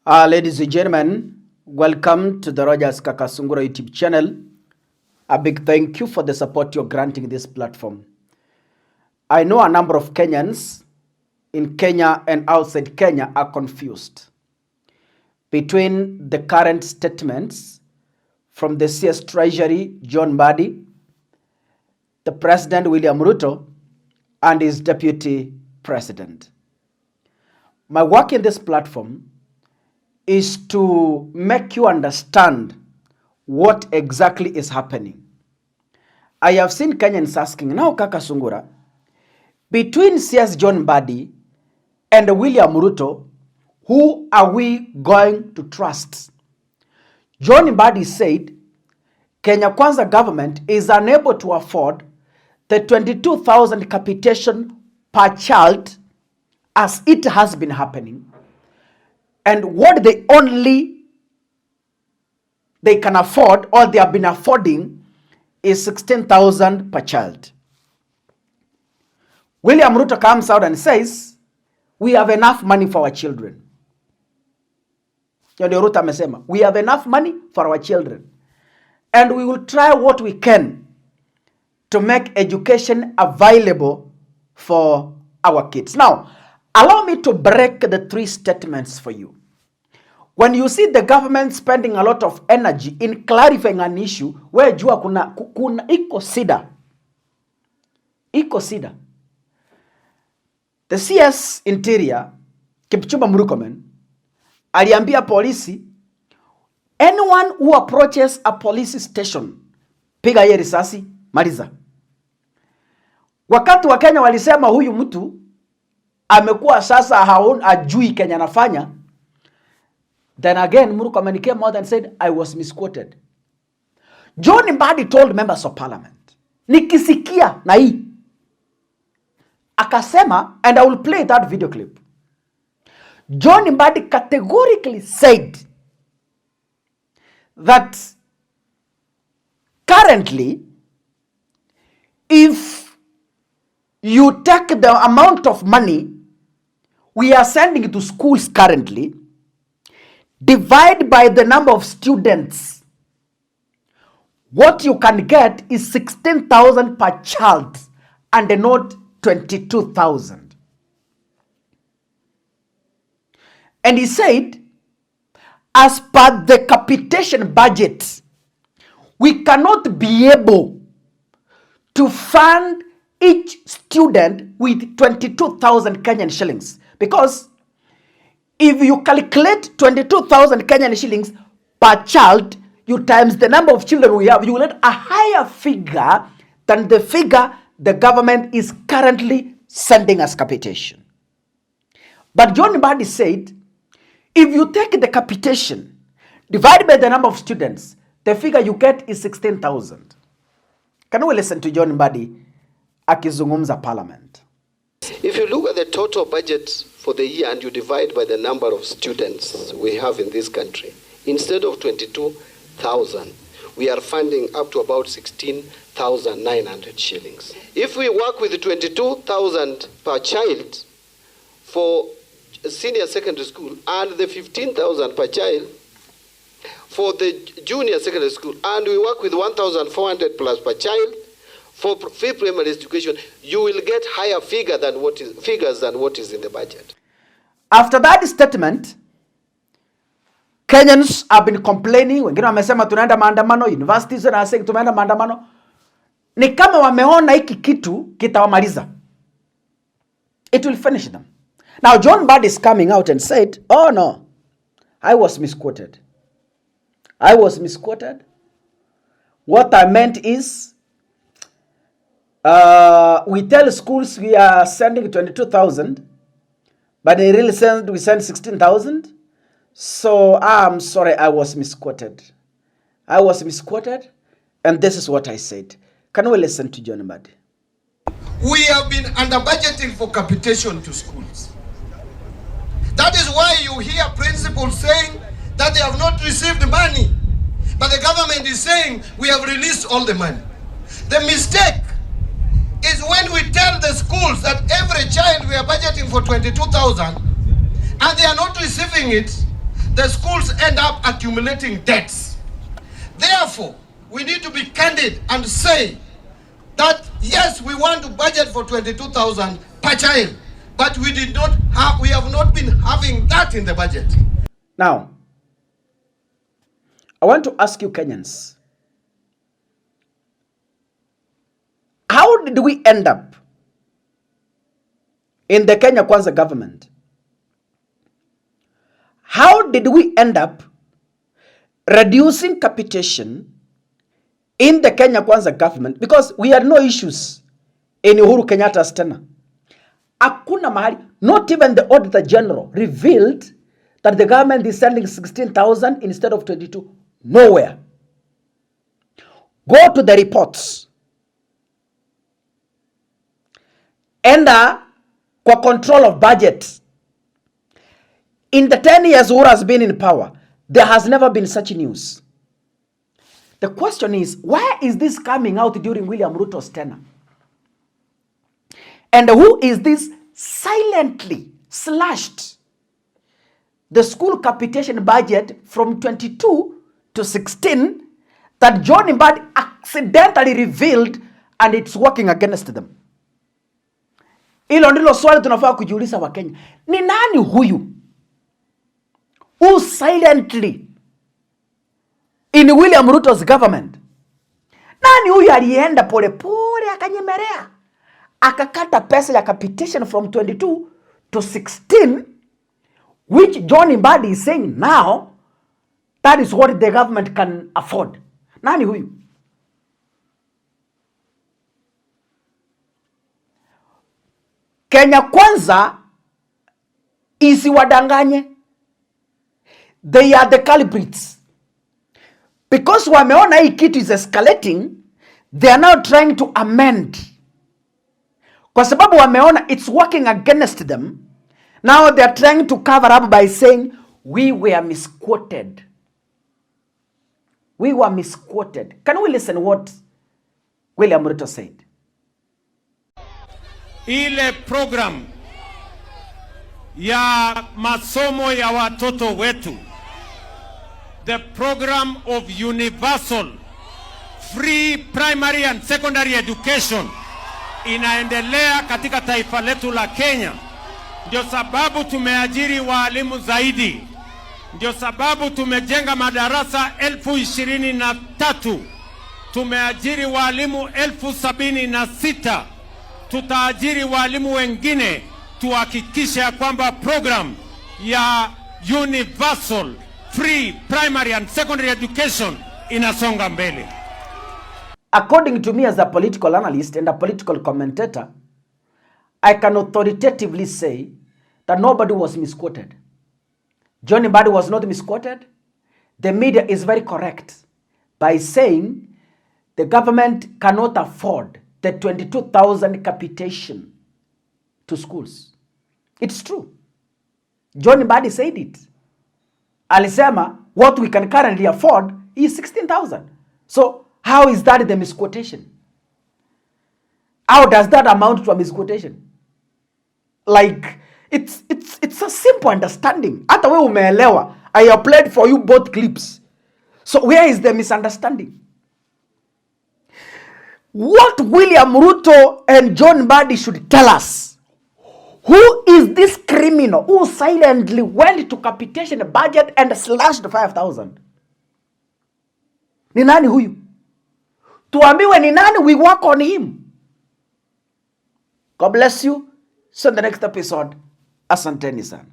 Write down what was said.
Ladies and gentlemen, welcome to the Rogers Kakasungura YouTube channel. A big thank you for the support you're granting this platform. I know a number of Kenyans in Kenya and outside Kenya are confused between the current statements from the CS Treasury, John Mbadi, the President William Ruto, and his Deputy President. My work in this platform is to make you understand what exactly is happening. I have seen Kenyans asking, now Kaka Sungura, between CS John Mbadi and William Ruto, who are we going to trust? John Mbadi said, Kenya Kwanza government is unable to afford the 22,000 capitation per child as it has been happening. And what they can afford, or they have been affording, is 16,000 per child. William Ruto comes out and says, we have enough money for our children. Ruto amesema, we have enough money for our children. And we will try what we can to make education available for our kids. Now, allow me to break the three statements for you. When you see the government spending a lot of energy in clarifying an issue, where jua kuna iko sida. The CS Interior, Kipchumba Murkomen, aliambia polisi, anyone who approaches a police station, piga ye risasi, maliza. Wakati wa Kenya walisema huyu mtu amekuwa sasa ajui Kenya anafanya, then again Murkomen came out and said, I was misquoted. John Mbadi told members of parliament, nikisikia na hii, akasema, and I will play that video clip. John Mbadi categorically said that currently, if you take the amount of money we are sending to schools currently, divide by the number of students, what you can get is 16,000 per child and not 22,000. And he said, as per the capitation budget, we cannot be able to fund each student with 22,000 Kenyan shillings. Because if you calculate 22,000 Kenyan shillings per child, you times the number of children we have, you will get a higher figure than the figure the government is currently sending as capitation. But John Mbadi said, if you take the capitation, divide by the number of students, the figure you get is 16,000. Can we listen to John Mbadi akizungumza parliament? If you look at the total budget for the year and you divide by the number of students we have in this country, instead of 22,000, we are funding up to about 16,900 shillings. If we work with 22,000 per child for senior secondary school and the 15,000 per child for the junior secondary school, and we work with 1,400 plus per child for free primary education, you will get higher figures than what is in the budget. After that statement, Kenyans have been complaining. Wengine wamesema tunaenda maandamano, universities are saying tunaenda maandamano. Ni kama wameona hiki kitu kitawamaliza. It will finish them. Now John Mbadi is coming out and said, oh no, I was misquoted. What I meant is, we tell schools we are sending 22,000, but they really we send 16,000. So I'm sorry, I was misquoted, and this is what I said. Can we listen to John Mbadi? We have been under budgeting for capitation to schools. That is why you hear principals saying that they have not received money, but the government is saying we have released all the money. The mistake is when we tell the schools that every child we are budgeting for 22,000 and they are not receiving it, the schools end up accumulating debts. Therefore, we need to be candid and say that yes, we want to budget for 22,000 per child, but we have not been having that in the budget. Now, I want to ask you Kenyans, how did we end up in the Kenya Kwanza government? How did we end up reducing capitation in the Kenya Kwanza government? Because we had no issues in Uhuru Kenyatta's tenure. Hakuna mahali, not even the Auditor General revealed that the government is sending 16,000 instead of 22. Nowhere. Go to the reports. Enda kwa control of budget. In the 10 years Uhuru has been in power, there has never been such news. The question is, why is this coming out during William Ruto's tenure? And who is this silently slashed the school capitation budget from 22 to 16 that John Mbadi accidentally revealed, and it's working against them? Hilo ndilo swali tunafaa kujiuliza wa Kenya. Ni nani huyu who silently in William Ruto's government? Nani huyu alienda pole pole akanyemelea akakata pesa ya capitation from 22 to 16, which John Mbadi is saying now that is what the government can afford? Nani huyu? Kenya Kwanza isiwadanganye. They are the culprits. Because wameona hii kitu is escalating, they are now trying to amend. Kwa sababu wameona it's working against them. Now they are trying to cover up by saying, we were misquoted. We were misquoted. Can we listen what William Ruto said? Ile program ya masomo ya watoto wetu, the program of universal free primary and secondary education, inaendelea katika taifa letu la Kenya. Ndio sababu tumeajiri walimu zaidi. Ndio sababu tumejenga madarasa 23,000. Tumeajiri walimu 76,000. Tutaajiri walimu wengine tuhakikisha kwamba program ya universal free primary and secondary education inasonga mbele. According to me as a political analyst and a political commentator, I can authoritatively say that nobody was misquoted. John Mbadi was not misquoted. The media is very correct by saying the government cannot afford the 22,000 capitation to schools. It's true. John Mbadi said it. Alisema what we can currently afford is 16,000. So how is that the misquotation? How does that amount to a misquotation? Like, it's a simple understanding. Hata wewe umeelewa. I have played for you both clips. So where is the misunderstanding? What William Ruto and John Mbadi should tell us, who is this criminal who silently went to capitation budget and slashed 5,000? Ni nani huyu? Tuambiwe ni nani, we work on him. God bless you. See you in the next episode. Asanteni sana.